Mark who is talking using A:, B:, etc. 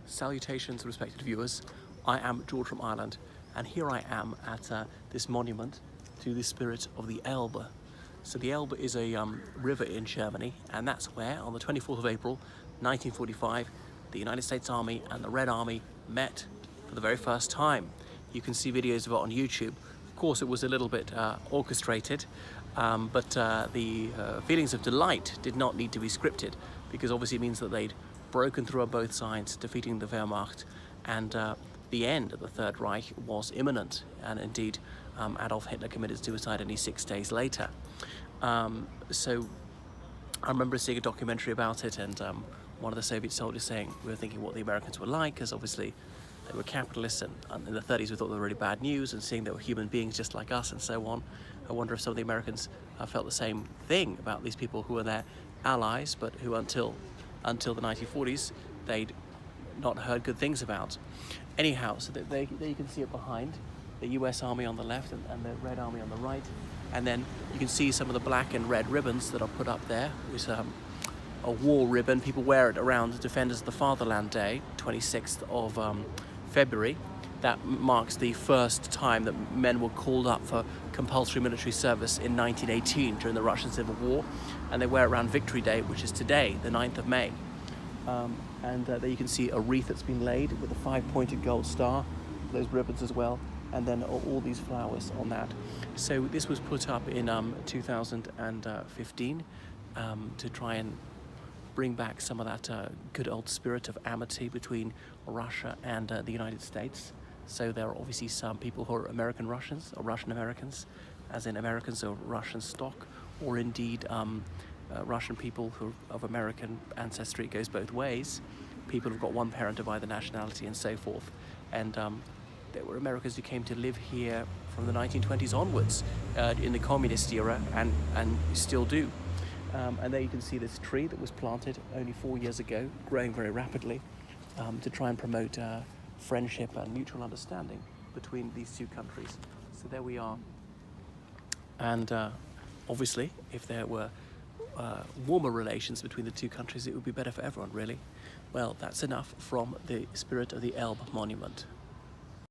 A: Salutations, respected viewers. I am George from Ireland, and here I am at this monument to the spirit of the Elbe. So the Elbe is a river in Germany, and that's where, on the 24th of April, 1945, the United States Army and the Red Army met for the very first time. You can see videos of it on YouTube. Of course, it was a little bit orchestrated, but the feelings of delight did not need to be scripted, because obviously it means that they'd broken through on both sides, defeating the Wehrmacht, and the end of the Third Reich was imminent, and indeed Adolf Hitler committed suicide only 6 days later. So I remember seeing a documentary about it, and one of the Soviet soldiers saying, we were thinking what the Americans were like, because obviously they were capitalists, and in the 30s we thought they were really bad news, and seeing they were human beings just like us and so on. I wonder if some of the Americans felt the same thing about these people who were their allies, but who until the 1940s they'd not heard good things about. Anyhow, so there you can see it behind, the US Army on the left and the Red Army on the right, and then you can see some of the black and red ribbons that are put up there. It's a war ribbon. People wear it around Defenders of the Fatherland Day, 26th of February. That marks the first time that men were called up for compulsory military service in 1918 during the Russian Civil War, and they wear it around Victory Day, which is today, the 9th of May. And there you can see a wreath that's been laid with a 5-pointed gold star, those ribbons as well, and then all these flowers on that. So this was put up in 2015 to try and bring back some of that good old spirit of amity between Russia and the United States. So there are obviously some people who are American Russians, or Russian Americans, as in Americans of Russian stock, or indeed Russian people who are of American ancestry. It goes both ways. People who've got one parent of either nationality and so forth. And there were Americans who came to live here from the 1920s onwards in the communist era, and still do. And there you can see this tree that was planted only 4 years ago, growing very rapidly, to try and promote friendship and mutual understanding between these two countries. So there we are. And obviously, if there were warmer relations between the two countries, it would be better for everyone, really. Well, that's enough from the spirit of the Elbe Monument.